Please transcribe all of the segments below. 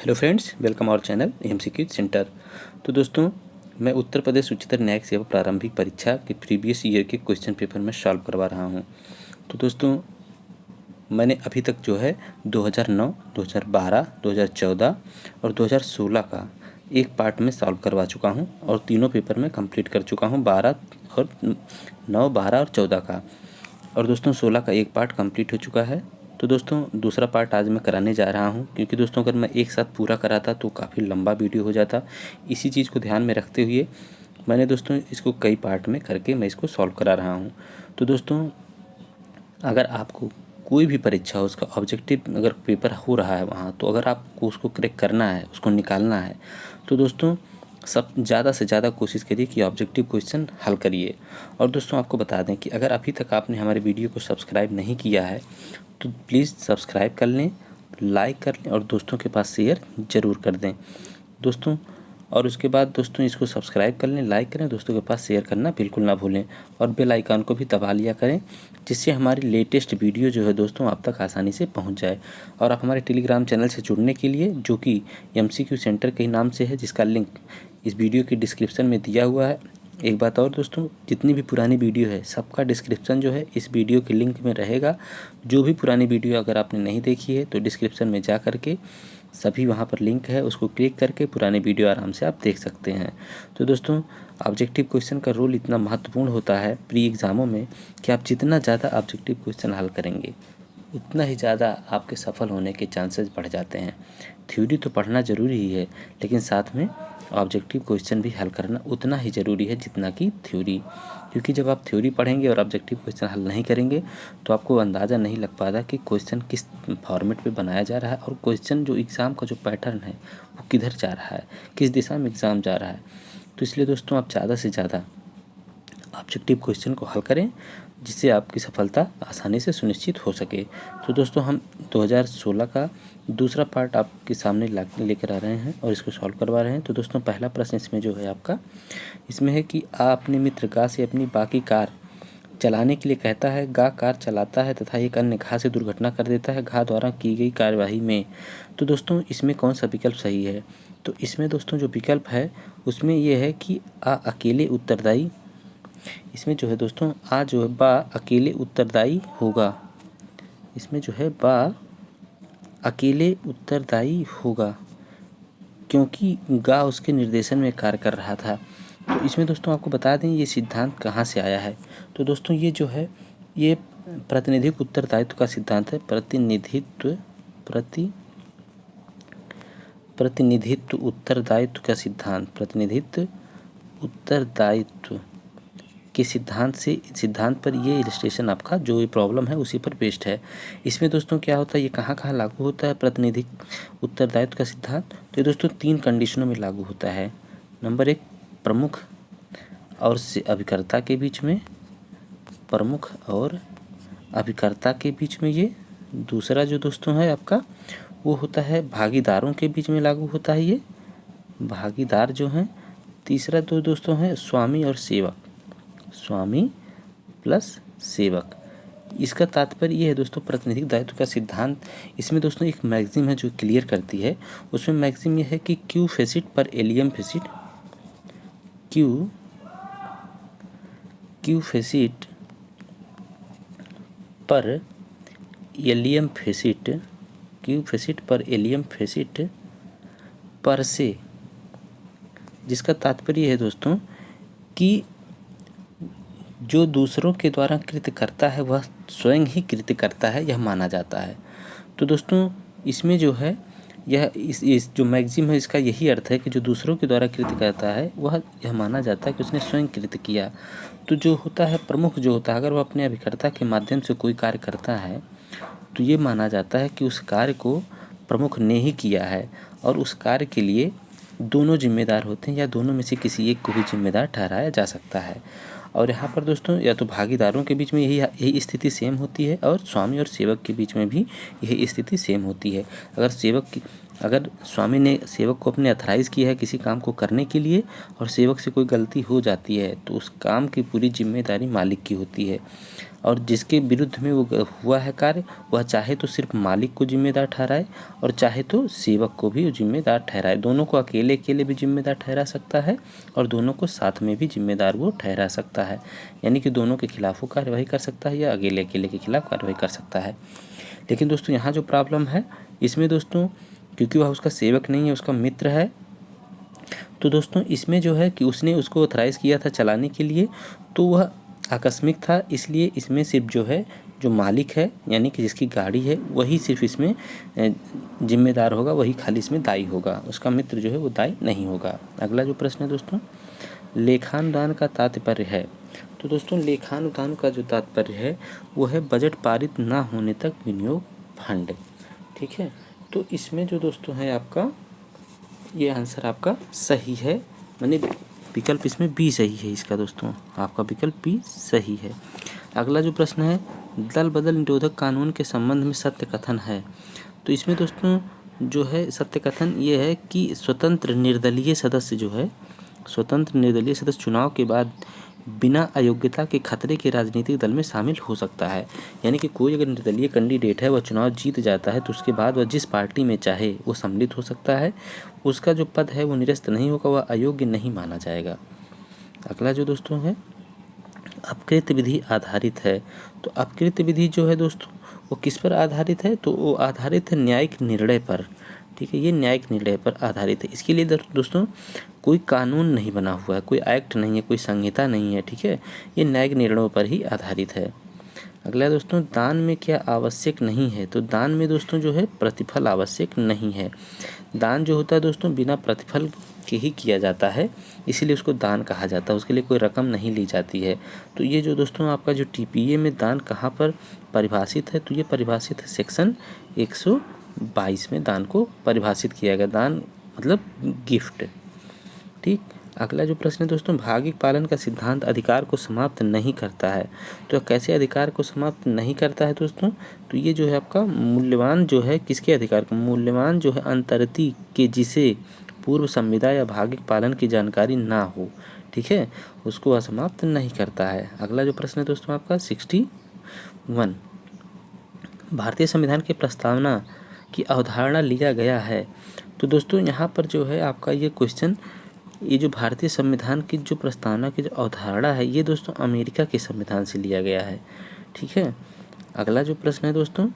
Hello friends, welcome our channel MCQ centre. तो दोस्तों, मैं उत्तर प्रदेश उच्चतर न्यायिक सेवा प्रारंभिक परीक्षा के प्रीवियस ईयर के क्वेश्चन पेपर में सॉल्व करवा रहा हूं। तो दोस्तों, मैंने अभी तक जो है 2009, 2012, 2014 और 2016 का एक पार्ट में सॉल्व करवा चुका हूं और तीनों पेपर में कंप्लीट कर चुका हूं, 12 और 9, 12 और 14 का। और दोस्तों 16 का एक पार्ट कंप्लीट हो चुका है। तो दोस्तों दूसरा पार्ट आज मैं कराने जा रहा हूं, क्योंकि दोस्तों अगर मैं एक साथ पूरा कराता तो काफ़ी लंबा वीडियो हो जाता। इसी चीज़ को ध्यान में रखते हुए मैंने दोस्तों इसको कई पार्ट में करके मैं इसको सॉल्व करा रहा हूं। तो दोस्तों, अगर आपको कोई भी परीक्षा हो, उसका ऑब्जेक्टिव अगर पेपर हो रहा है वहाँ, तो अगर आपको उसको क्रैक करना है, उसको निकालना है, तो दोस्तों सब ज़्यादा से ज़्यादा कोशिश करिए कि ऑब्जेक्टिव क्वेश्चन हल करिए। और दोस्तों आपको बता दें कि अगर अभी तक आपने हमारे वीडियो को सब्सक्राइब नहीं किया है तो प्लीज़ सब्सक्राइब कर लें, लाइक कर लें और दोस्तों के पास शेयर ज़रूर कर दें दोस्तों। और उसके बाद दोस्तों इसको सब्सक्राइब कर लें, लाइक करें, दोस्तों के पास शेयर करना बिल्कुल ना भूलें और बेल आइकन को भी दबा लिया करें, जिससे हमारी लेटेस्ट वीडियो जो है दोस्तों आप तक आसानी से पहुंच जाए। और आप हमारे टेलीग्राम चैनल से जुड़ने के लिए, जो कि एमसीक्यू सेंटर के नाम से है, जिसका लिंक इस वीडियो की डिस्क्रिप्शन में दिया हुआ है। एक बात और दोस्तों, जितनी भी पुरानी वीडियो है सबका डिस्क्रिप्शन जो है इस वीडियो के लिंक में रहेगा। जो भी पुरानी वीडियो अगर आपने नहीं देखी है तो डिस्क्रिप्शन में जा करके सभी वहाँ पर लिंक है, उसको क्लिक करके पुरानी वीडियो आराम से आप देख सकते हैं। तो दोस्तों, ऑब्जेक्टिव क्वेश्चन का रोल इतना महत्वपूर्ण होता है प्री एग्ज़ामों में कि आप जितना ज़्यादा ऑब्जेक्टिव क्वेश्चन हल करेंगे उतना ही ज़्यादा आपके सफल होने के चांसेस बढ़ जाते हैं। थ्योरी तो पढ़ना ज़रूरी ही है, लेकिन साथ में ऑब्जेक्टिव क्वेश्चन भी हल करना उतना ही ज़रूरी है जितना कि थ्योरी। क्योंकि जब आप थ्योरी पढ़ेंगे और ऑब्जेक्टिव क्वेश्चन हल नहीं करेंगे तो आपको अंदाज़ा नहीं लग पाता कि क्वेश्चन किस फॉर्मेट पे बनाया जा रहा है और क्वेश्चन जो एग्ज़ाम का जो पैटर्न है वो किधर जा रहा है, किस दिशा में एग्ज़ाम जा रहा है। तो इसलिए दोस्तों आप ज़्यादा से ज़्यादा ऑब्जेक्टिव क्वेश्चन को हल करें, जिससे आपकी सफलता आसानी से सुनिश्चित हो सके। तो दोस्तों हम 2016 का दूसरा पार्ट आपके सामने लेकर आ रहे हैं और इसको सॉल्व करवा रहे हैं। तो दोस्तों पहला प्रश्न इसमें जो है आपका, इसमें है कि आ अपने मित्र गा से अपनी बाकी कार चलाने के लिए कहता है। गा कार चलाता है तथा एक अन्य घा से दुर्घटना कर देता है। घा द्वारा की गई कार्यवाही में। तो दोस्तों इसमें कौन सा विकल्प सही है? तो इसमें दोस्तों जो विकल्प है उसमें यह है कि आ अकेले उत्तरदायी, इसमें जो है दोस्तों आ जो है बा अकेले उत्तरदायी होगा। इसमें जो है बा अकेले उत्तरदायी होगा, क्योंकि गा उसके निर्देशन में कार्य कर रहा था। तो इसमें दोस्तों आपको बता दें ये सिद्धांत कहाँ से आया है। तो दोस्तों ये जो है ये प्रातिनिधिक उत्तरदायित्व का सिद्धांत है। प्रतिनिधित्व उत्तरदायित्व का सिद्धांत, प्रतिनिधित्व उत्तरदायित्व के सिद्धांत पर ये इलस्ट्रेशन आपका जो ये प्रॉब्लम है उसी पर बेस्ड है। इसमें दोस्तों क्या होता है, ये कहाँ कहाँ लागू होता है प्रातिनिधिक उत्तरदायित्व का सिद्धांत? तो ये दोस्तों 3 कंडीशनों में लागू होता है। नंबर 1, प्रमुख और अभिकर्ता के बीच में, प्रमुख और अभिकर्ता के बीच में ये। दूसरा जो दोस्तों है आपका वो होता है भागीदारों के बीच में लागू होता है ये, भागीदार जो हैं। तीसरा तो दोस्तों है स्वामी और सेवक, स्वामी प्लस सेवक। इसका तात्पर्य ये है दोस्तों प्रातिनिधिक दायित्व का सिद्धांत। इसमें दोस्तों एक मैक्सिम है जो क्लियर करती है। उसमें मैक्सिम ये है कि क्यू फेसिट पर एलियम फेसिट, क्यू फेसिट पर एलियम फेसिट, क्यू फेसिट पर एलियम फेसिट पर से, जिसका तात्पर्य है दोस्तों कि जो दूसरों के द्वारा कृत्य करता है वह स्वयं ही कृत्य करता है, यह माना जाता है। तो दोस्तों इसमें जो है यह इस जो मैक्सिम है इसका यही अर्थ है कि जो दूसरों के द्वारा कृत्य करता है वह यह माना जाता है कि उसने स्वयं कृत्य किया। तो जो होता है प्रमुख जो होता है, अगर वह अपने अभिकर्ता के माध्यम से कोई कार्य करता है तो ये माना जाता है कि उस कार्य को प्रमुख ने ही किया है और उस कार्य के लिए दोनों जिम्मेदार होते हैं या दोनों में से किसी एक को भी जिम्मेदार ठहराया जा सकता है। और यहाँ पर दोस्तों या तो भागीदारों के बीच में यही स्थिति सेम होती है और स्वामी और सेवक के बीच में भी यही स्थिति सेम होती है। अगर स्वामी ने सेवक को अपने अथराइज़ किया है किसी काम को करने के लिए और सेवक से कोई गलती हो जाती है तो उस काम की पूरी जिम्मेदारी मालिक की होती है। और जिसके विरुद्ध में वो हुआ है कार्य, वह चाहे तो सिर्फ मालिक को जिम्मेदार ठहराए और चाहे तो सेवक को भी जिम्मेदार ठहराए। दोनों को अकेले अकेले भी जिम्मेदार ठहरा सकता है और दोनों को साथ में भी जिम्मेदार वो ठहरा सकता है, यानी कि दोनों के खिलाफ वो कार्रवाई कर सकता है या अकेले अकेले के खिलाफ कार्रवाई कर सकता है। लेकिन दोस्तों यहाँ जो प्रॉब्लम है इसमें दोस्तों, क्योंकि वह उसका सेवक नहीं है, उसका मित्र है, तो दोस्तों इसमें जो है कि उसने उसको ऑथराइज़ किया था चलाने के लिए, तो वह आकस्मिक था, इसलिए इसमें सिर्फ जो है जो मालिक है यानी कि जिसकी गाड़ी है वही सिर्फ इसमें जिम्मेदार होगा, वही खाली इसमें दायी होगा, उसका मित्र जो है वो दायी नहीं होगा। अगला जो प्रश्न है दोस्तों, लेखानुदान का तात्पर्य है। तो दोस्तों लेखानुदान का जो तात्पर्य है वो है बजट पारित ना होने तक विनियोग फंड। ठीक है, तो इसमें जो दोस्तों है आपका ये आंसर आपका सही है, माने विकल्प इसमें बी सही है इसका दोस्तों, आपका विकल्प बी सही है। अगला जो प्रश्न है, दल बदल निरोधक कानून के संबंध में सत्य कथन है। तो इसमें दोस्तों जो है सत्य कथन ये है कि स्वतंत्र निर्दलीय सदस्य चुनाव के बाद बिना अयोग्यता के खतरे के राजनीतिक दल में शामिल हो सकता है। यानी कि कोई अगर निर्दलीय कैंडिडेट है, वह चुनाव जीत जाता है तो उसके बाद वह जिस पार्टी में चाहे वो सम्मिलित हो सकता है, उसका जो पद है वो निरस्त नहीं होगा, वह अयोग्य नहीं माना जाएगा। अगला जो दोस्तों है, अपकृत विधि आधारित है। तो अपकृत विधि जो है दोस्तों वो किस पर आधारित है, तो वो आधारित है न्यायिक निर्णय पर। ठीक है, ये न्यायिक निर्णय पर आधारित है। इसके लिए दोस्तों कोई कानून नहीं बना हुआ है, कोई एक्ट नहीं है, कोई संहिता नहीं है। ठीक है, ये न्यायिक निर्णयों पर ही आधारित है। अगला दोस्तों, दान में क्या आवश्यक नहीं है। तो दान में दोस्तों जो है प्रतिफल आवश्यक नहीं है। दान जो होता है दोस्तों बिना प्रतिफल के ही किया जाता है, इसीलिए उसको दान कहा जाता है, उसके लिए कोई रकम नहीं ली जाती है। तो ये जो दोस्तों आपका जो टीपीए में दान कहाँ पर परिभाषित है, तो ये परिभाषित है सेक्शन 122 में दान को परिभाषित किया गया। दान मतलब गिफ्ट। ठीक, अगला जो प्रश्न है दोस्तों, भागिक पालन का सिद्धांत अधिकार को समाप्त नहीं करता है। तो कैसे अधिकार को समाप्त नहीं करता है दोस्तों, तो ये जो है आपका मूल्यवान जो है किसके अधिकार का, मूल्यवान जो है अंतरति के जिसे पूर्व संविदा या भागिक पालन की जानकारी ना हो, ठीक है, उसको असमाप्त नहीं करता है। अगला जो प्रश्न है दोस्तों आपका 61, भारतीय संविधान की प्रस्तावना की अवधारणा लिया गया है। तो दोस्तों यहाँ पर जो है आपका ये क्वेश्चन, ये जो भारतीय संविधान की जो प्रस्तावना की जो अवधारणा है ये दोस्तों अमेरिका के संविधान से लिया गया है। ठीक है, अगला जो प्रश्न है दोस्तों,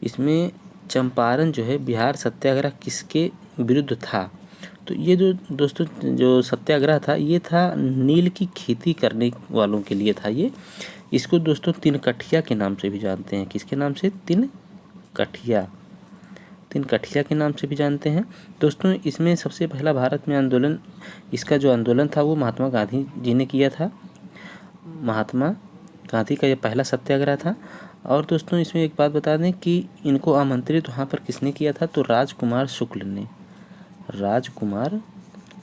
इसमें चंपारण जो है बिहार सत्याग्रह किसके विरुद्ध था। तो ये जो दोस्तों जो सत्याग्रह था ये था नील की खेती करने वालों के लिए था ये। इसको दोस्तों तिनकठिया के नाम से भी जानते हैं। किसके नाम से, तिनकठिया के नाम से भी जानते हैं। दोस्तों इसमें सबसे पहला भारत में आंदोलन, इसका जो आंदोलन था वो महात्मा गांधी जी ने किया था। महात्मा गांधी का ये पहला सत्याग्रह था। और दोस्तों इसमें एक बात बता दें कि इनको आमंत्रित वहाँ पर किसने किया था, तो राजकुमार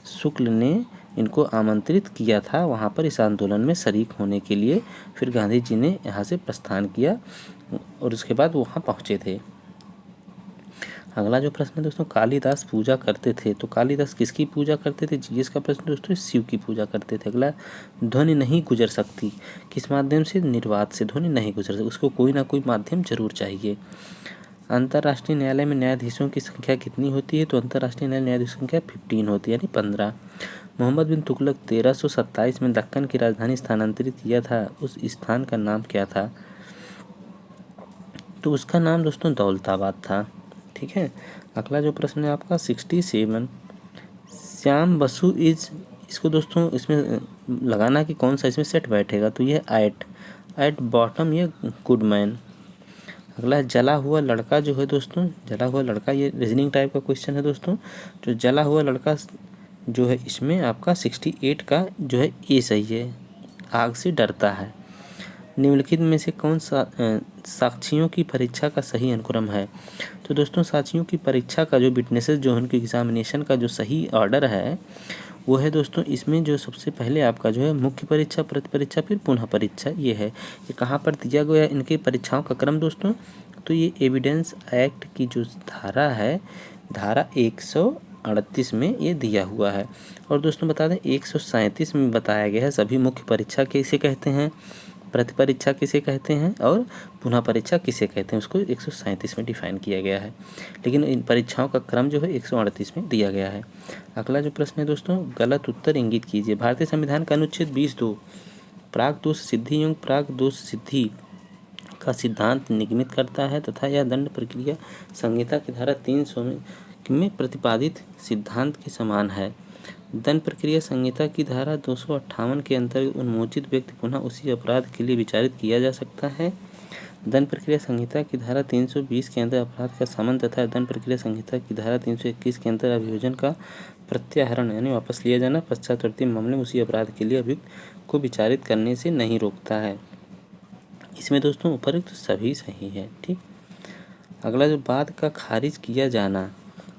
शुक्ल ने इनको आमंत्रित किया था वहाँ पर इस आंदोलन में शरीक होने के लिए। फिर गांधी जी ने यहाँ से प्रस्थान किया और उसके बाद वहाँ पहुँचे थे। अगला जो प्रश्न है दोस्तों, कालिदास पूजा करते थे। तो कालिदास किसकी पूजा करते थे, जीएस का प्रश्न दोस्तों, शिव की पूजा करते थे। अगला, ध्वनि नहीं गुजर सकती, किस माध्यम से, निर्वात से ध्वनि नहीं गुजर सकती, उसको कोई ना कोई माध्यम जरूर चाहिए। अंतर्राष्ट्रीय न्यायालय में न्यायाधीशों की संख्या कितनी होती है, तो अंतर्राष्ट्रीय न्यायालय न्यायाधीशों की संख्या 15 होती है, यानी 15। मोहम्मद बिन तुगलक 1327 में दक्कन की राजधानी स्थानांतरित किया था, उस स्थान का नाम क्या था, तो उसका नाम दोस्तों दौलताबाद था। ठीक है, अगला जो प्रश्न है आपका 67, श्याम बसु इज, इसको दोस्तों इसमें लगाना कि कौन सा इसमें सेट बैठेगा, तो ये एट बॉटम ये गुड मैन। अगला है जला हुआ लड़का जो है दोस्तों, जला हुआ लड़का, ये रीजनिंग टाइप का क्वेश्चन है दोस्तों। जो जला हुआ लड़का जो है इसमें आपका 68 का जो है ये सही है, आग से डरता है। निम्नलिखित में से कौन सा साक्षियों की परीक्षा का सही अनुक्रम है। तो दोस्तों साक्षियों की परीक्षा का जो विटनेसेस जो उनकी एग्जामिनेशन का जो सही ऑर्डर है वो है दोस्तों, इसमें जो सबसे पहले आपका जो है मुख्य परीक्षा, प्रतिपरीक्षा, फिर पुनः परीक्षा, ये है। ये कहाँ पर दिया गया है इनकी परीक्षाओं का क्रम दोस्तों, तो ये एविडेंस एक्ट की जो धारा है, धारा 138 में ये दिया हुआ है। और दोस्तों बता दें 137 में बताया गया है सभी मुख्य परीक्षा कैसे कहते हैं, प्रतिपरीक्षा किसे कहते हैं और पुनः परीक्षा किसे कहते हैं, उसको 137 में डिफाइन किया गया है। लेकिन इन परीक्षाओं का क्रम जो है 138 में दिया गया है। अगला जो प्रश्न है दोस्तों, गलत उत्तर इंगित कीजिए। भारतीय संविधान का अनुच्छेद 20(2) प्राग दोष सिद्धि एवं प्राग दोष सिद्धि का सिद्धांत निगमित करता है तथा यह दंड प्रक्रिया संहिता की धारा 300 में प्रतिपादित सिद्धांत के समान है। दंड प्रक्रिया संहिता की धारा 258 के अंतर्गत उन्मोचित व्यक्ति पुनः उसी अपराध के लिए विचारित किया जा सकता है। दंड प्रक्रिया संहिता की धारा 320 के अंतर्गत अपराध का समन तथा दंड प्रक्रिया संहिता की धारा 321 के अंतर्गत अभियोजन का प्रत्याहरण यानी वापस लिया जाना पश्चातवर्ती मामले में उसी अपराध के लिए अभियुक्त को विचारित करने से नहीं रोकता है। इसमें दोस्तों उपरोक्त सभी सही है। ठीक, अगला जो बाद का खारिज किया जाना,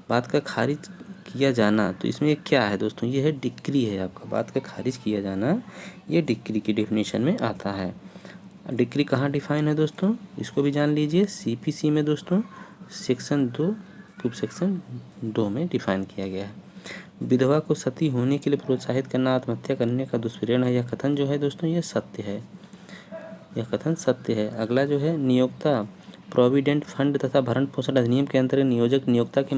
बाद का खारिज किया जाना, तो इसमें क्या है दोस्तों, ये है डिक्री है आपका। बाद का खारिज किया जाना ये डिक्री की डेफिनेशन में आता है। डिक्री कहाँ डिफाइन है दोस्तों, इसको भी जान लीजिए। सीपीसी में दोस्तों सेक्शन 2 उप सेक्शन 2 में डिफाइन किया गया है। विधवा को सती होने के लिए प्रोत्साहित करना आत्महत्या करने का दुष्प्रेरण है, यह कथन जो है दोस्तों ये सत्य है, यह कथन सत्य है। अगला जो है नियोक्ता प्रोविडेंट फंड तथा भरण पोषण अधिनियम के अंतर्गत नियोजक नियोक्ता की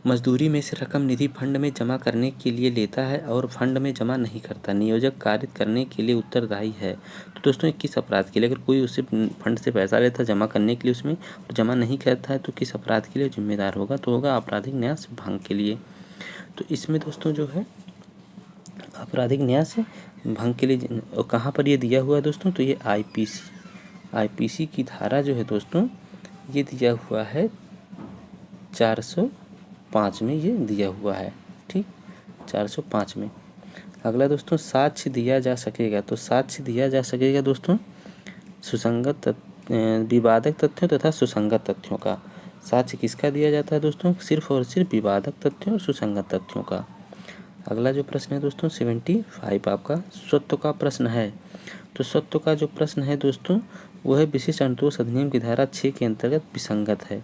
मजदूरी में से रकम निधि फंड में जमा करने के लिए लेता है और फंड में जमा नहीं करता। नियोजक कार्य करने के लिए उत्तरदायी है। तो दोस्तों किस अपराध के लिए, अगर कोई उससे फंड से पैसा लेता जमा करने के लिए उसमें जमा नहीं करता है तो किस अपराध के लिए जिम्मेदार होगा, तो होगा आपराधिक न्यास भंग के लिए। तो इसमें दोस्तों जो है आपराधिक न्यास भंग के लिए कहाँ पर ये दिया हुआ है दोस्तों, तो ये आईपीसी की धारा जो है दोस्तों ये दिया हुआ है 405 में ये दिया हुआ है। ठीक, 405 में। अगला दोस्तों साक्ष्य दिया जा सकेगा, तो साक्ष्य दिया जा सकेगा दोस्तों सुसंगत विवादक तथ्यों तथा सुसंगत तथ्यों का। साक्ष्य किसका दिया जाता है दोस्तों, सिर्फ और सिर्फ विवादक तथ्यों और सुसंगत तथ्यों का। अगला जो प्रश्न है दोस्तों 75 आपका स्वत्व का प्रश्न है। तो स्वत्व का जो प्रश्न है दोस्तों वो है विशिष्ट अनुतोष अधिनियम की धारा 6 के अंतर्गत विसंगत है।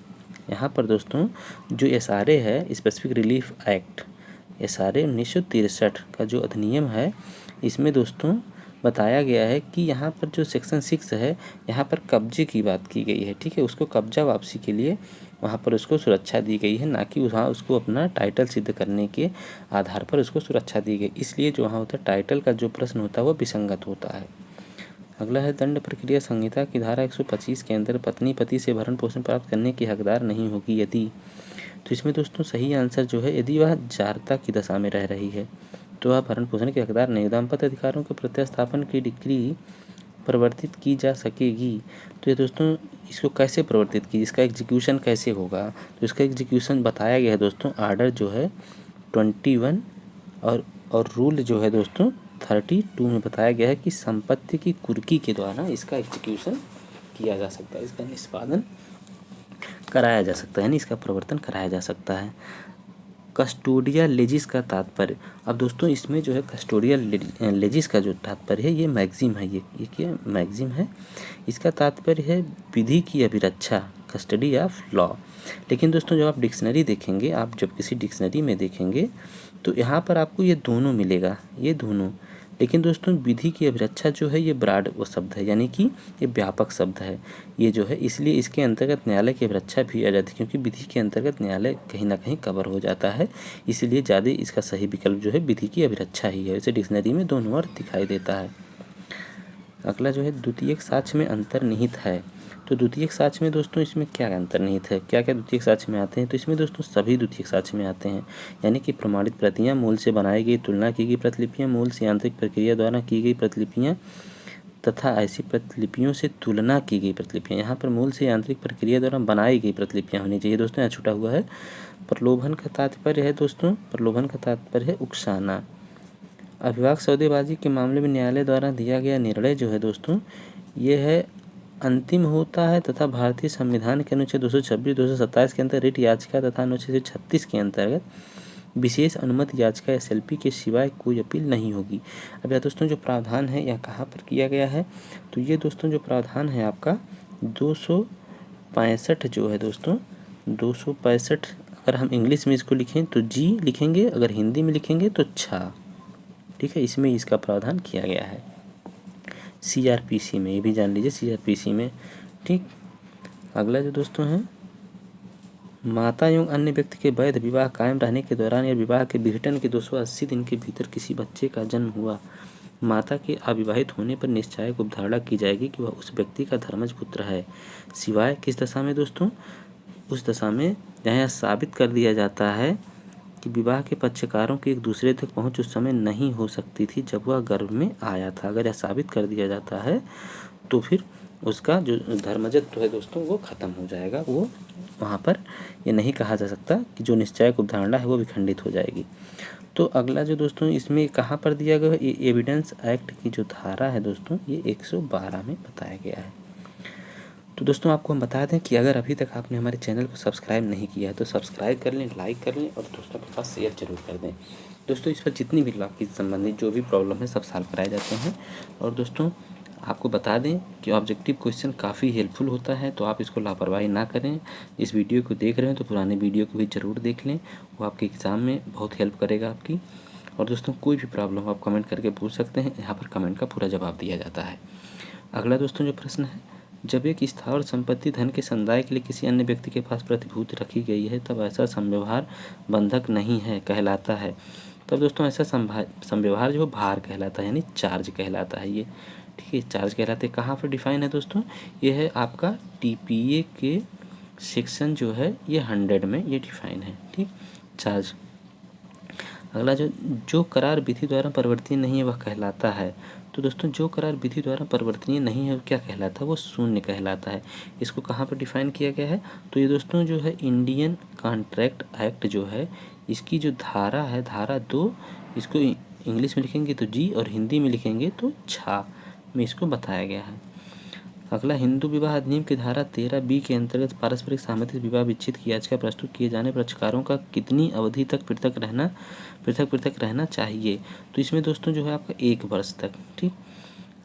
यहाँ पर दोस्तों जो एसआरए है, स्पेसिफिक रिलीफ एक्ट, एसआरए 1963 का जो अधिनियम है, इसमें दोस्तों बताया गया है कि यहाँ पर जो सेक्शन 6 है यहाँ पर कब्जे की बात की गई है। ठीक है, उसको कब्जा वापसी के लिए वहाँ पर उसको सुरक्षा दी गई है, ना कि वहाँ उसको अपना टाइटल सिद्ध करने के आधार पर उसको सुरक्षा दी गई। इसलिए जो वहाँ होता है टाइटल का जो प्रश्न होता है वो विसंगत होता है। अगला है दंड प्रक्रिया संहिता की धारा 125 के अंदर पत्नी पति से भरण पोषण प्राप्त करने की हकदार नहीं होगी यदि, तो इसमें दोस्तों सही आंसर जो है यदि वह जारता की दशा में रह रही है तो वह भरण पोषण के हकदार नहीं। दाम्पत्य अधिकारों के प्रत्यास्थापन की डिक्री प्रवर्तित की जा सकेगी, तो ये दोस्तों इसको कैसे प्रवर्तित की, इसका एग्जीक्यूशन कैसे होगा, तो इसका एग्जीक्यूशन बताया गया है दोस्तों आर्डर जो है 21 और रूल जो है दोस्तों 32 में बताया गया है कि संपत्ति की कुर्की के द्वारा इसका एग्जीक्यूशन किया जा सकता है, इसका निष्पादन कराया जा सकता है, यानी इसका प्रवर्तन कराया जा सकता है। कस्टोडियल लेजिस का तात्पर्य, अब दोस्तों इसमें जो है कस्टोडियल लेजिस का जो तात्पर्य है ये मैगजिम है, ये क्या मैगजिम है, इसका तात्पर्य है विधि की अभिरक्षा, कस्टडी ऑफ लॉ। लेकिन दोस्तों जब आप डिक्शनरी देखेंगे, आप जब किसी डिक्शनरी में देखेंगे तो यहाँ पर आपको ये दोनों मिलेगा, ये दोनों। लेकिन दोस्तों विधि की अभिरक्षा जो है ये ब्रॉड वो शब्द है, यानी कि ये व्यापक शब्द है ये जो है, इसलिए इसके अंतर्गत न्यायालय की अभिरक्षा भी आ जाती है, क्योंकि विधि के अंतर्गत न्यायालय कहीं ना कहीं कवर हो जाता है, इसलिए ज़्यादा इसका सही विकल्प जो है विधि की अभिरक्षा ही है। इसे डिक्शनरी में दोनों अर्थ दिखाई देता है। अगला जो है द्वितीयक साक्ष्य में अंतर्निहित है, तो द्वितीयक साक्ष्य में दोस्तों इसमें क्या अंतर्निहित है, क्या क्या द्वितीयक साक्ष्य में आते हैं, तो इसमें दोस्तों सभी द्वितीयक साक्ष्य में आते हैं, यानी कि प्रमाणित प्रतियां, मूल से बनाई गई तुलना की गई प्रतिलिपियां, मूल से यांत्रिक प्रक्रिया द्वारा की गई प्रतिलिपियां तथा ऐसी प्रतिलिपियों से तुलना की गई प्रतिलिपियां। यहाँ पर मूल से यांत्रिक प्रक्रिया द्वारा बनाई गई प्रतिलिपियां होनी चाहिए दोस्तों, यहाँ छूटा हुआ है। प्रलोभन का तात्पर्य है दोस्तों, प्रलोभन का तात्पर्य है उकसाना। अभिभाषक सौदेबाजी के मामले में न्यायालय द्वारा दिया गया निर्णय जो है दोस्तों ये है अंतिम होता है तथा भारतीय संविधान के अनुच्छेद 226, 227 के अंतर्गत रिट याचिका तथा अनुच्छेद 36 के अंतर्गत विशेष अनुमति याचिका एसएलपी के सिवाय कोई अपील नहीं होगी। अब यह दोस्तों जो प्रावधान है यह कहाँ पर किया गया है, तो ये दोस्तों जो प्रावधान है आपका 265 जो है दोस्तों 265, अगर हम इंग्लिश में इसको लिखें तो जी लिखेंगे, अगर हिंदी में लिखेंगे तो छा। ठीक है, इसमें इसका प्रावधान किया गया है। CRPC में, ये भी जान लीजिए CRPC में। ठीक। अगला जो दोस्तों है, माता एवं अन्य व्यक्ति के वैध विवाह कायम रहने के दौरान या विवाह के विघटन के 280 दिन के भीतर किसी बच्चे का जन्म हुआ, माता के अविवाहित होने पर निश्चायक उपधारणा की जाएगी कि वह उस व्यक्ति का धर्मज पुत्र है, सिवाय किस दशा में दोस्तों, उस दशा में जहाँ यह साबित कर दिया जाता है कि विवाह के पक्षकारों की एक दूसरे तक पहुंच उस समय नहीं हो सकती थी जब वह गर्भ में आया था। अगर यह साबित कर दिया जाता है तो फिर उसका जो धर्मजत्व है दोस्तों वो ख़त्म हो जाएगा, वो वहाँ पर ये नहीं कहा जा सकता कि जो निश्चायक उपधारणा है वो भी खंडित हो जाएगी। तो अगला जो दोस्तों इसमें कहाँ पर दिया गया है, ये एविडेंस एक्ट की जो धारा है दोस्तों ये 112 में बताया गया है। तो दोस्तों आपको हम बता दें कि अगर अभी तक आपने हमारे चैनल को सब्सक्राइब नहीं किया है तो सब्सक्राइब कर लें, लाइक कर लें और दोस्तों के पास शेयर जरूर कर दें। दोस्तों इस पर जितनी भी लॉ की संबंधित जो भी प्रॉब्लम है सब सॉल्व कराए जाते हैं। और दोस्तों आपको बता दें कि ऑब्जेक्टिव क्वेश्चन काफ़ी हेल्पफुल होता है, तो आप इसको लापरवाही ना करें। इस वीडियो को देख रहे हैं तो पुराने वीडियो को भी ज़रूर देख लें, वो आपके एग्ज़ाम में बहुत हेल्प करेगा आपकी। और दोस्तों कोई भी प्रॉब्लम आप कमेंट करके पूछ सकते हैं, यहाँ पर कमेंट का पूरा जवाब दिया जाता है। अगला दोस्तों जो प्रश्न है, जब एक स्थावर संपत्ति धन के संदाय के लिए किसी अन्य व्यक्ति के पास प्रतिभूति रखी गई है तब ऐसा संव्यवहार बंधक नहीं है कहलाता है। तब दोस्तों ऐसा संव्यवहार जो भार कहलाता है, यानी चार्ज कहलाता है ये। ठीक है, चार्ज कहलाते हैं। कहाँ पर डिफाइन है दोस्तों, ये है आपका TPA के सेक्शन जो है ये 100 में ये डिफाइन है। ठीक, चार्ज। अगला जो करार विधि द्वारा परिवर्तनीय नहीं है वह कहलाता है। तो दोस्तों जो करार विधि द्वारा परिवर्तनीय नहीं है वो क्या कहलाता है, वो शून्य कहलाता है। इसको कहाँ पर डिफाइन किया गया है, तो ये दोस्तों जो है इंडियन कॉन्ट्रैक्ट एक्ट जो है इसकी जो धारा है, धारा 2, इसको इंग्लिश में लिखेंगे तो G और हिंदी में लिखेंगे तो छा में इसको बताया गया है। अगला, हिंदू विवाह अधिनियम की धारा 13B के अंतर्गत पारस्परिक सहमति से विवाह विच्छेद की याचिका प्रस्तुत किए जाने पर पक्षकारों का कितनी अवधि तक पृथक पृथक रहना चाहिए, तो इसमें दोस्तों जो है आपका 1 वर्ष तक। ठीक।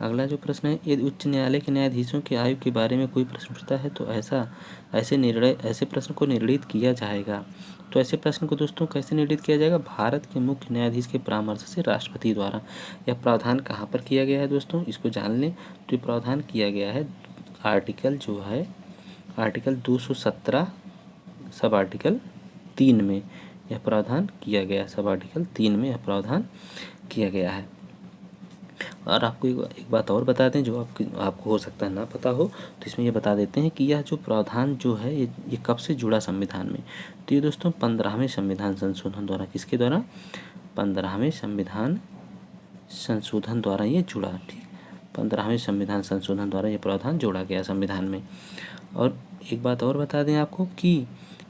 अगला जो प्रश्न है, यदि उच्च न्यायालय के न्यायाधीशों की आयु के बारे में कोई प्रश्न उठता है तो ऐसे प्रश्न को निर्णित किया जाएगा। तो ऐसे प्रश्न को दोस्तों कैसे निर्णित किया जाएगा, भारत के मुख्य न्यायाधीश के परामर्श से राष्ट्रपति द्वारा। यह प्रावधान कहाँ पर किया गया है दोस्तों, इसको जान लें। तो ये प्रावधान किया गया है आर्टिकल जो है आर्टिकल 217 सब आर्टिकल 3 में यह प्रावधान किया गया, सब आर्टिकल 3 में यह प्रावधान किया गया है। और आपको एक बात और बता दें जो आपको हो सकता है ना पता हो, तो इसमें ये बता देते हैं कि यह जो प्रावधान जो है ये कब से जुड़ा संविधान में, तो ये दोस्तों 15वें संविधान संशोधन द्वारा, किसके द्वारा, 15वें संविधान संशोधन द्वारा ये जुड़ा। ठीक, 15वें संविधान संशोधन द्वारा ये प्रावधान जोड़ा गया संविधान में। और एक बात और बता दें आपको कि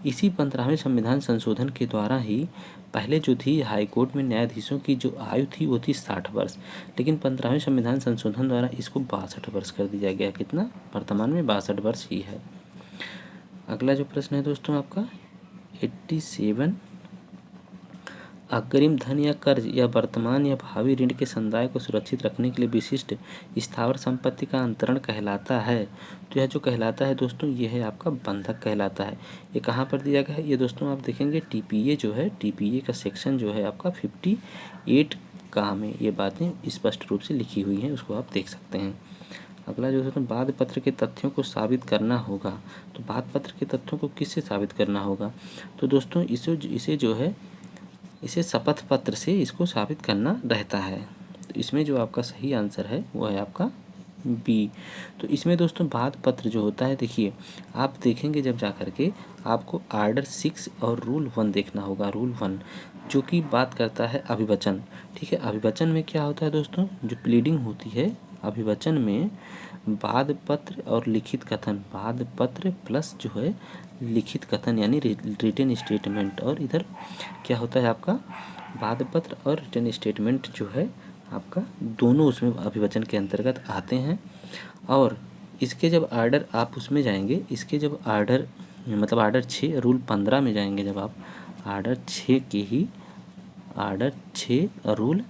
इसी 15वें संविधान संशोधन के द्वारा ही पहले जो थी हाई कोर्ट में न्यायाधीशों की जो आयु थी वो थी 60 वर्ष, लेकिन 15वें संविधान संशोधन द्वारा इसको 62 वर्ष कर दिया गया। कितना, वर्तमान में 62 वर्ष ही है। अगला जो प्रश्न है दोस्तों आपका 87, अग्रिम धन या कर्ज या वर्तमान या भावी ऋण के संदाय को सुरक्षित रखने के लिए विशिष्ट स्थावर संपत्ति का अंतरण कहलाता है। तो यह जो कहलाता है दोस्तों ये है आपका बंधक कहलाता है। ये कहाँ पर दिया गया है, ये दोस्तों आप देखेंगे TPA जो है, TPA का सेक्शन जो है आपका 58 का में ये बातें स्पष्ट रूप से लिखी हुई हैं, उसको आप देख सकते हैं। अगला जो है बाद पत्र के तथ्यों को साबित करना होगा। तो बाद पत्र के तथ्यों को किससे साबित करना होगा, तो दोस्तों इसे जो है इसे शपथ पत्र से इसको साबित करना रहता है। तो इसमें जो आपका सही आंसर है वो है आपका B। तो इसमें दोस्तों बाद पत्र जो होता है, देखिए आप देखेंगे जब जा कर के आपको आर्डर 6 और रूल 1 देखना होगा। रूल 1 जो कि बात करता है अभिवचन। ठीक है, अभिवचन में क्या होता है दोस्तों, जो प्लीडिंग होती है अभिवचन में बाद पत्र और लिखित कथन, बाद पत्र प्लस जो है लिखित कथन यानी रिटन स्टेटमेंट, और इधर क्या होता है आपका बाद पत्र और रिटन स्टेटमेंट जो है आपका दोनों उसमें अभिवचन के अंतर्गत आते हैं। और इसके जब आर्डर आप उसमें जाएंगे, इसके जब आर्डर मतलब आर्डर 6 रूल 15 में जाएंगे, जब आप आर्डर 6 के ही आर्डर 6 रूल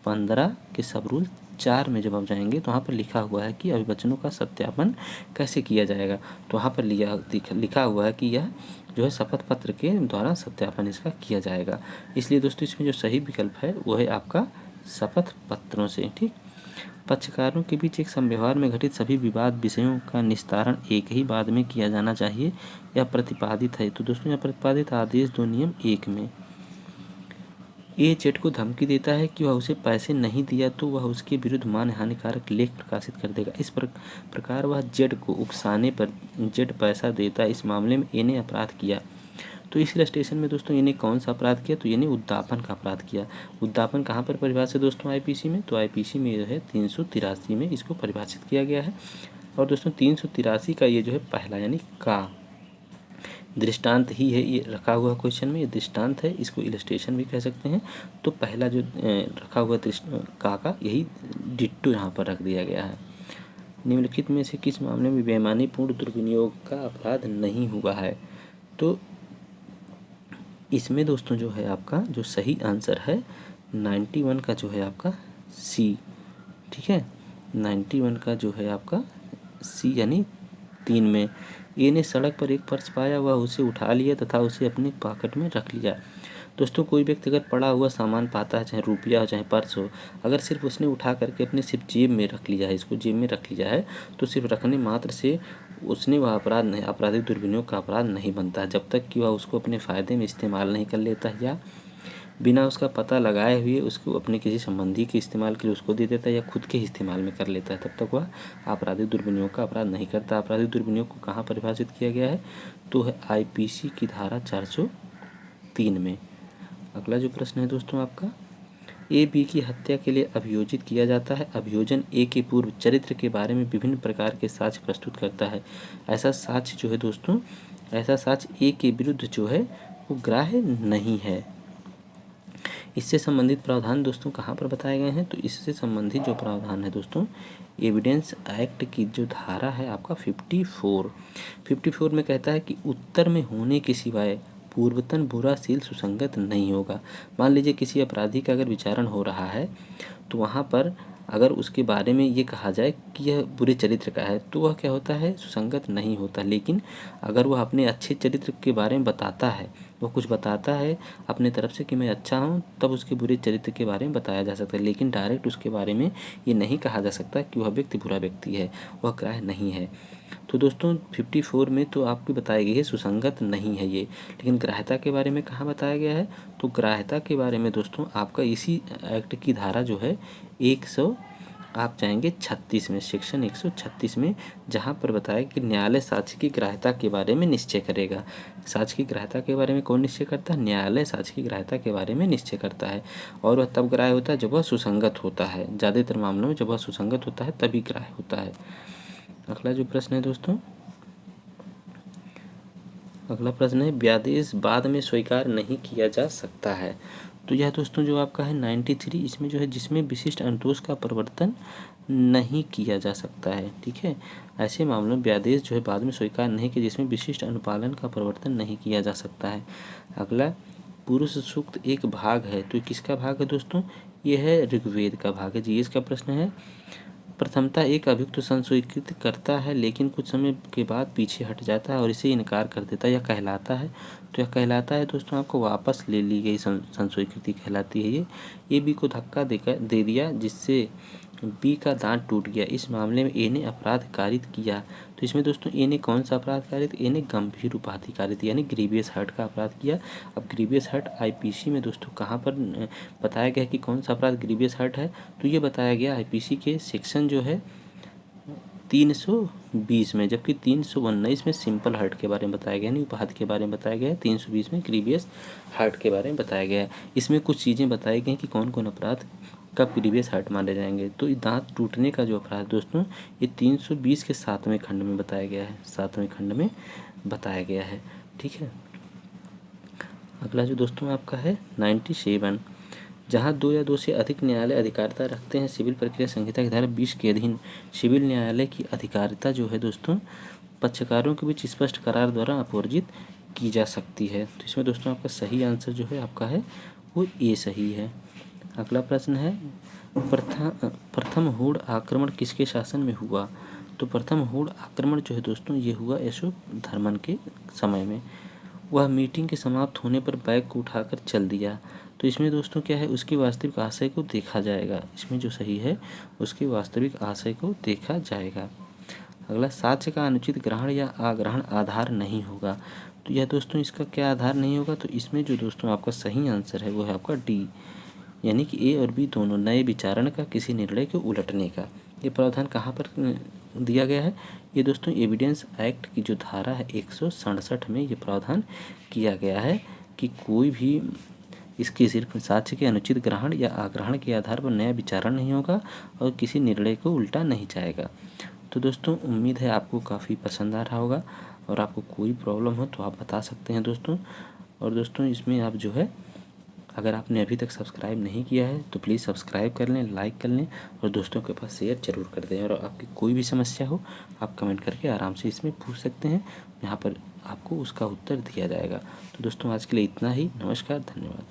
15 के सब रूल 4 में जब आप जाएंगे तो वहाँ पर लिखा हुआ है कि अभिवचनों का सत्यापन कैसे किया जाएगा। तो वहाँ पर लिखा हुआ है कि यह जो है शपथ पत्र के द्वारा सत्यापन इसका किया जाएगा। इसलिए दोस्तों इसमें जो सही विकल्प है वो है आपका शपथ पत्रों से। ठीक, पक्षकारों के बीच एक समव्यवहार में घटित सभी विवाद विषयों का निस्तारण एक ही बाद में किया जाना चाहिए, यह प्रतिपादित है। तो दोस्तों यह प्रतिपादित आदेश 2 नियम 1 में ए जेड को धमकी देता है कि वह उसे पैसे नहीं दिया तो वह उसके विरुद्ध मानहानिकारक लेख प्रकाशित कर देगा। इस प्रकार वह जेड को उकसाने पर जेड पैसा देता है। इस मामले में ए ने अपराध किया। तो इस इलस्ट्रेशन में दोस्तों ए ने कौन सा अपराध किया? तो ए ने उद्दापन का अपराध किया। उद्दापन कहाँ पर परिभाषित है दोस्तों आईपीसी में? तो आईपीसी में जो है 383 में इसको परिभाषित किया गया है। और दोस्तों 383 का ये जो है पहला यानी का दृष्टांत ही है, ये रखा हुआ क्वेश्चन में, ये दृष्टांत है, इसको इलस्ट्रेशन भी कह सकते हैं। तो पहला जो रखा हुआ का यही डिट्टो यहाँ पर रख दिया गया है। निम्नलिखित में से किस मामले में बेईमानीपूर्ण दुर्विनियोग का अपराध नहीं हुआ है? तो इसमें दोस्तों जो है आपका जो सही आंसर है 91 का जो है आपका सी। ठीक है, 91 का जो है आपका सी यानी 3 में। ए ने सड़क पर एक पर्स पाया, वह उसे उठा लिया तथा उसे अपने पॉकेट में रख लिया। दोस्तों कोई व्यक्ति अगर पड़ा हुआ सामान पाता है, चाहे रुपया हो चाहे पर्स हो, अगर सिर्फ उसने उठा करके अपने सिर्फ जेब में रख लिया है, इसको जेब में रख लिया है, तो सिर्फ रखने मात्र से उसने वह अपराध नहीं, आपराधिक दुर्विनियोग का अपराध नहीं बनता है, जब तक कि वह उसको अपने फ़ायदे में इस्तेमाल नहीं कर लेता है या बिना उसका पता लगाए हुए उसको अपने किसी संबंधी के इस्तेमाल के लिए उसको दे देता है या खुद के इस्तेमाल में कर लेता है, तब तक वह आपराधिक दुर्विनियोग का अपराध नहीं करता। आपराधिक दुर्विनियोग को कहाँ परिभाषित किया गया है? तो है आईपीसी की धारा 403 में। अगला जो प्रश्न है दोस्तों आपका, ए बी की हत्या के लिए अभियोजित किया जाता है। अभियोजन ए के पूर्व चरित्र के बारे में विभिन्न प्रकार के साक्ष्य प्रस्तुत करता है। ऐसा साक्ष्य जो है दोस्तों, ऐसा साक्ष्य ए के विरुद्ध जो है वो ग्राह्य नहीं है। इससे संबंधित प्रावधान दोस्तों कहाँ पर बताए गए हैं? तो इससे संबंधित जो प्रावधान है दोस्तों, एविडेंस एक्ट की जो धारा है आपका 54 में कहता है कि उत्तर में होने के सिवाय पूर्वतन बुराशील सुसंगत नहीं होगा। मान लीजिए किसी अपराधी का अगर विचारण हो रहा है तो वहाँ पर अगर उसके बारे में ये कहा जाए कि यह बुरे चरित्र का है तो वह क्या होता है? सुसंगत नहीं होता। लेकिन अगर वह अपने अच्छे चरित्र के बारे में बताता है, वो कुछ बताता है अपने तरफ से कि मैं अच्छा हूँ, तब उसके बुरे चरित्र के बारे में बताया जा सकता है। लेकिन डायरेक्ट उसके बारे में ये नहीं कहा जा सकता कि वह व्यक्ति बुरा व्यक्ति है, वह ग्राह्य नहीं है। तो दोस्तों 54 में तो आपको बताई गई है सुसंगत नहीं है ये, लेकिन ग्राह्यता के बारे में कहाँ बताया गया है? तो ग्राह्यता के बारे में दोस्तों आपका इसी एक्ट की धारा जो है 100 आप चाहेंगे 36 में, सेक्शन 136 में, जहाँ पर बताया कि न्यायालय साक्ष्य की ग्राह्यता के बारे में निश्चय करेगा। साक्ष्य की ग्राह्यता के बारे में कौन निश्चय करता है? न्यायालय साक्ष्य की ग्राह्यता के बारे में निश्चय करता है। और वह तब ग्राह्य होता है जब वह सुसंगत होता है। ज़्यादातर मामलों में जब वह सुसंगत होता है तभी ग्राह्य होता है। अगला जो प्रश्न है दोस्तों, अगला प्रश्न है व्यादेश बाद में स्वीकार नहीं किया जा सकता है। तो यह दोस्तों जो आपका है 93, इसमें जो है जिसमें विशिष्ट अनुतोष का प्रवर्तन नहीं किया जा सकता है। ठीक है, ऐसे मामलों में व्यादेश जो है बाद में स्वीकार नहीं किया जिसमें विशिष्ट अनुपालन का प्रवर्तन नहीं किया जा सकता है। अगला पुरुष सूक्त एक भाग है, तो किसका भाग है दोस्तों? ये है ऋग्वेद का भाग है। जीएस का प्रश्न है, प्रथमतः एक अभियुक्त संस्वीकृत करता है लेकिन कुछ समय के बाद पीछे हट जाता है और इसे इनकार कर देता है, यह कहलाता है। तो यह कहलाता है दोस्तों आपको वापस ले ली गई संस्वीकृति कहलाती है। ये बी को धक्का दे दिया जिससे बी का दांत टूट गया। इस मामले में ए ने अपराध कारित किया। तो इसमें दोस्तों ए ने कौन सा अपराध कारित? ए ने गंभीर उपाधि कारित यानी ग्रीवियस हर्ट का अपराध किया। अब ग्रीवियस हर्ट आईपीसी में दोस्तों कहाँ पर बताया गया कि कौन सा अपराध ग्रीवियस हर्ट है? तो ये बताया गया आईपीसी के सेक्शन जो है 320 में, जबकि 319 में सिंपल हर्ट के बारे में बताया गया, नहीं उपाधि के बारे में बताया गया है। 320 में ग्रीवियस हर्ट के बारे में बताया गया है। इसमें कुछ चीज़ें बताई गई कि कौन कौन अपराध कब ग्रीवियस हर्ट माने जाएंगे। तो दांत टूटने का जो अपराध दोस्तों ये 320 के 7वें खंड में बताया गया है, 7वें खंड में बताया गया है। ठीक है, अगला जो दोस्तों आपका है 97, जहाँ 2 या 2 से अधिक न्यायालय अधिकारिता रखते हैं, सिविल प्रक्रिया संहिता की धारा 20 के अधीन सिविल न्यायालय की अधिकारिता जो है दोस्तों पक्षकारों के बीच स्पष्ट करार द्वारा अपवर्जित की जा सकती है। तो इसमें दोस्तों आपका सही आंसर जो है आपका है वो ए सही है। अगला प्रश्न है प्रथम हूण आक्रमण किसके शासन में हुआ? तो प्रथम हूण आक्रमण जो है दोस्तों ये हुआ अशोक धर्मन के समय में। वह मीटिंग के समाप्त होने पर बैग को उठाकर चल दिया। तो इसमें दोस्तों क्या है, उसके वास्तविक आशय को देखा जाएगा। इसमें जो सही है उसके वास्तविक आशय को देखा जाएगा। अगला, साक्ष्य का अनुचित ग्रहण या अग्रहण आधार नहीं होगा। तो यह दोस्तों इसका क्या आधार नहीं होगा, तो इसमें जो दोस्तों आपका सही आंसर है वो है आपका डी, यानी कि ए और बी दोनों नए विचारण का किसी निर्णय को उलटने का। ये प्रावधान कहाँ पर दिया गया है, ये दोस्तों एविडेंस एक्ट की जो धारा है 167 में ये प्रावधान किया गया है कि कोई भी इसके सिर्फ साक्ष्य के अनुचित ग्रहण या अग्रहण के आधार पर नया विचारण नहीं होगा और किसी निर्णय को उल्टा नहीं जाएगा। तो दोस्तों उम्मीद है आपको काफ़ी पसंद आ रहा होगा, और आपको कोई प्रॉब्लम हो तो आप बता सकते हैं दोस्तों। और दोस्तों इसमें आप जो है, अगर आपने अभी तक सब्सक्राइब नहीं किया है तो प्लीज़ सब्सक्राइब कर लें, लाइक कर लें और दोस्तों के पास शेयर जरूर कर दें। और आपकी कोई भी समस्या हो आप कमेंट करके आराम से इसमें पूछ सकते हैं, यहाँ पर आपको उसका उत्तर दिया जाएगा। तो दोस्तों आज के लिए इतना ही। नमस्कार, धन्यवाद।